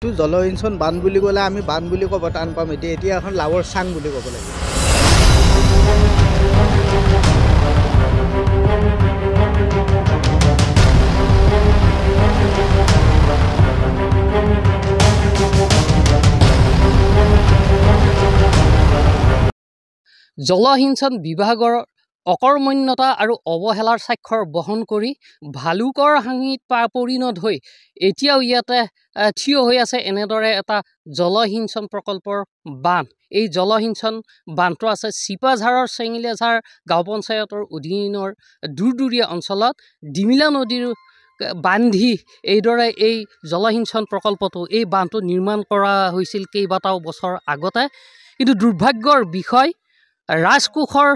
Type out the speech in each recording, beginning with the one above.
তো জলসিঞ্চন বান বুলি ক'লে আমি বান বুলি ক'ব টান পাম এতিয়া এখন লাৱৰ চাং বুলি ক'ব লাগিব। জলসিঞ্চন বিভাগৰ অকৰ্মণ্যতা আৰু অৱহেলাৰ স্বাক্ষৰ বহন কৰি ভালুকৰ হাঁহিত পৰিণত হৈ এতিয়াও ইয়াতে থিয় হৈ আছে এনেদৰে এটা জলসিঞ্চন প্ৰকল্পৰ বান্ধ। এই জলসিঞ্চন বান্ধটো আছে চিপাঝাৰৰ চেঙিলিয়াঝাৰ গাঁও পঞ্চায়তৰ অধীনৰ দূৰদূৰীয়া অঞ্চলত ডিমিলা নদীৰ বান্ধি এইদৰে এই জলসিঞ্চন প্ৰকল্পটো এই বান্ধটো নিৰ্মাণ কৰা হৈছিল কেইবাটাও বছৰ আগতে। কিন্তু দুৰ্ভাগ্যৰ বিষয় ৰাজকোষৰ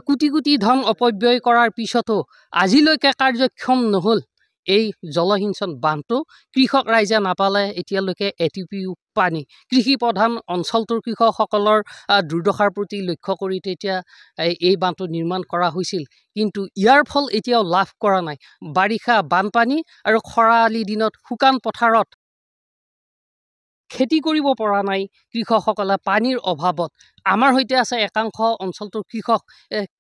কোটি কোটি ধন অপব্যয় কৰাৰ পিছতো আজিলৈকে কাৰ্যক্ষম নহ'ল এই জলসিঞ্চন বান্ধটো। কৃষক ৰাইজে নাপালে এতিয়ালৈকে এটিপিও পানী। কৃষি প্ৰধান অঞ্চলটোৰ কৃষকসকলৰ দুৰ্দশাৰ প্ৰতি লক্ষ্য কৰি তেতিয়া এই বান্ধটো নিৰ্মাণ কৰা হৈছিল, কিন্তু ইয়াৰ ফল এতিয়াও লাভ কৰা নাই। বাৰিষা বানপানী আৰু খৰালি দিনত শুকান পথাৰত খেতি কৰিব পৰা নাই কৃষকসকলে পানীৰ অভাৱত। আমাৰ সৈতে আছে একাংশ অঞ্চলটোৰ কৃষক।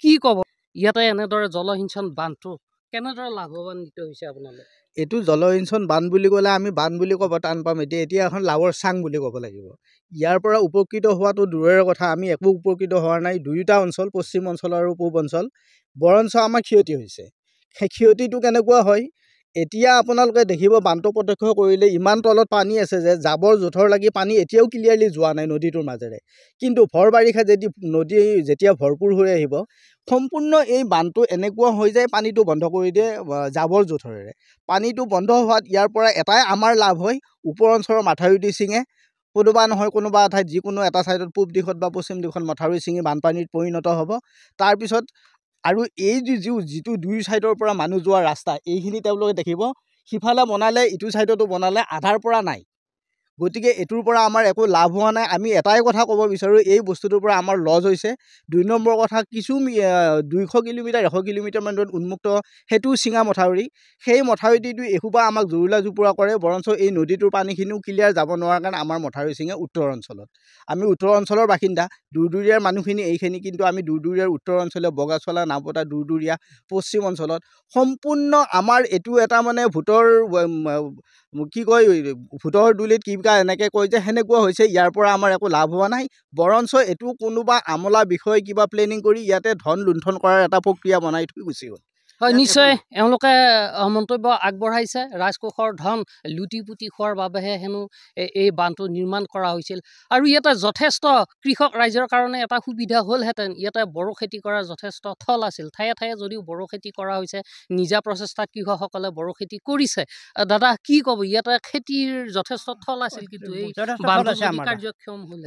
কি ক'ব ইয়াতে এনেদৰে জলসিঞ্চন বান্ধটো কেনেদৰে লাভৱান্বিত হৈছে আপোনালোক? এইটো জলসিঞ্চন বান বুলি ক'লে আমি বান বুলি ক'ব টান পাম এতিয়া এখন লাৱৰ চাং বুলি ক'ব লাগিব। ইয়াৰ পৰা উপকৃত হোৱাটো দূৰৰে কথা, আমি একো উপকৃত হোৱা নাই। দুয়োটা অঞ্চল, পশ্চিম অঞ্চল আৰু পূব অঞ্চল, বৰঞ্চ আমাৰ ক্ষতি হৈছে। সেই ক্ষতিটো কেনেকুৱা হয় এতিয়া আপোনালোকে দেখিব, বানটো প্ৰত্যক্ষ কৰিলে ইমান তলত পানী আছে যে জাবৰ জোঁথৰ লাগি পানী এতিয়াও ক্লিয়াৰলি যোৱা নাই নদীটোৰ মাজেৰে। কিন্তু ভৰ বাৰিষা নদী যেতিয়া ভৰপূৰ হৈ আহিব, সম্পূৰ্ণ এই বানটো এনেকুৱা হৈ যায়, পানীটো বন্ধ কৰি দিয়ে জাবৰ জোঁথৰেৰে। পানীটো বন্ধ হোৱাত ইয়াৰ পৰা এটাই আমাৰ লাভ হয়, ওপৰ অঞ্চলৰ মাথাউৰিটি ছিঙে, কোনোবা নহয় কোনোবা ঠাইত যিকোনো এটা ছাইডত পূব দিশত বা পশ্চিম দিশত মাথাউৰি ছিঙি বানপানীত পৰিণত হ'ব। তাৰপিছত আৰু এই যিটো দুই ছাইডৰ পৰা মানুহ যোৱা ৰাস্তা, এইখিনি তেওঁলোকে দেখিব সিফালে বনালে ইটো ছাইডতো বনালে, আধাৰ পৰা নাই। গতিকে এইটোৰ পৰা আমাৰ একো লাভ হোৱা নাই। আমি এটাই কথা ক'ব বিচাৰোঁ, এই বস্তুটোৰ পৰা আমাৰ লছ হৈছে। ২ নম্বৰ কথা, কিছু 200 কিলোমিটাৰ 100 কিলোমিটাৰমান দূৰত উন্মুক্ত সেইটো চিঙা মথাউৰি, সেই মথাউৰিটো এসোপা আমাক জুৰুলা জোপোৰা কৰে। বৰঞ্চ এই নদীটোৰ পানীখিনিও ক্লিয়াৰ যাব নোৱাৰাৰ কাৰণে আমাৰ মথাউৰি ছিঙে উত্তৰ অঞ্চলত। আমি উত্তৰ অঞ্চলৰ বাসিন্দা, দূৰদূৰীয়াৰ মানুহখিনি এইখিনি, কিন্তু আমি দূৰদূৰীয়াৰ উত্তৰ অঞ্চলীয় বগাচলা নাওপতা দূৰদূৰীয়া পশ্চিম অঞ্চলত সম্পূৰ্ণ আমাৰ এইটো এটা মানে ভোটৰ কি কয়, ভোটৰ দুলিত কিবা এনেকৈ কয় যে সেনেকুৱা হৈছে। ইয়াৰ পৰা আমাৰ একো লাভ হোৱা নাই, বৰঞ্চ এইটো কোনোবা আমলা বিষয় কিবা প্লেনিং কৰি ইয়াতে ধন লুণ্ঠন কৰাৰ এটা প্ৰক্ৰিয়া বনাই থৈ গুচি গ'ল। হয়, নিশ্চয় এওঁলোকে মন্তব্য আগবঢ়াইছে। ৰাজকোষৰ ধন লুটি পুতি খোৱাৰ বাবেহে হেনো এই বান্ধটো নিৰ্মাণ কৰা হৈছিল। আৰু ইয়াতে যথেষ্ট কৃষক ৰাইজৰ কাৰণে এটা সুবিধা হ'লহেঁতেন, ইয়াতে বড়ো খেতি কৰাৰ যথেষ্ট থল আছিল। ঠায়ে ঠায়ে যদিও বড়ো খেতি কৰা হৈছে, নিজা প্ৰচেষ্টাত কৃষকসকলে বড়ো খেতি কৰিছে। দাদা কি ক'ব, ইয়াতে খেতিৰ যথেষ্ট থল আছিল, কিন্তু এই বান্ধটো কাৰ্যক্ষম হ'ল।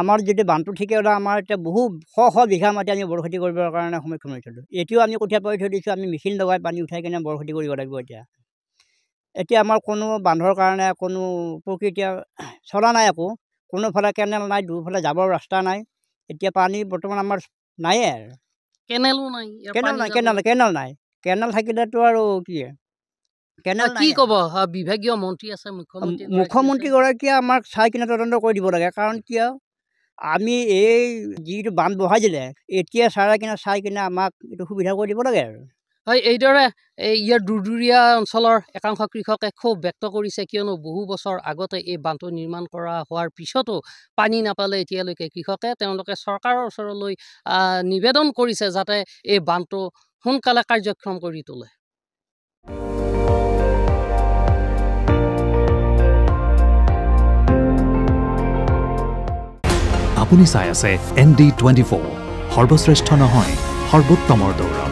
আমাৰ যদি বান্ধটো ঠিকে হ'লে আমাৰ এতিয়া বহু শ শ বিঘা মাটি আমি বড়ো খেতি কৰিবৰ কাৰণে সক্ষম হৈছিলোঁ। এতিয়াও আমি কঠীয়া পাৰি থৈ দিছোঁ, আমি মেচিন লগাই পানী উঠাই কিনে বড়ো খেতি কৰিব লাগিব। এতিয়া আমাৰ কোনো বান্ধৰ কাৰণে কোনো প্ৰক্ৰিয়া চলা নাই, একো কোনোফালে কেনেল নাই, দুফালে যাবৰ ৰাস্তা নাই। এতিয়া পানী বৰ্তমান আমাৰ নায়ে, আৰু কেনেলো নাই। কেনেল নাই। কেনেল থাকিলেতো আৰু কি কি ক'ব বিভাগীয় মন্ত্ৰী আছে, মুখ্যমন্ত্ৰীগৰাকীয়ে আমাক চাই কিনে তদন্ত কৰি দিব লাগে। কাৰণ কিয় আমি এই যিটো বান্ধ বহাই দিলে, এতিয়া চাই কিনে আমাক এইটো সুবিধা কৰি দিব লাগে আৰু। হয়, এইদৰে ইয়াৰ দূৰদূৰীয়া অঞ্চলৰ একাংশ কৃষকে ক্ষোভ ব্যক্ত কৰিছে, কিয়নো বহু বছৰ আগতে এই বান্ধটো নিৰ্মাণ কৰা হোৱাৰ পিছতো পানী নাপালে এতিয়ালৈকে কৃষকে। তেওঁলোকে চৰকাৰৰ ওচৰলৈ নিবেদন কৰিছে যাতে এই বান্ধটো সোনকালে কাৰ্যক্ষম কৰি তোলে। আপুনি চাই আছে ND24, সৰ্বশ্ৰেষ্ঠ নহয় সৰ্বোত্তমৰ দৌৰ।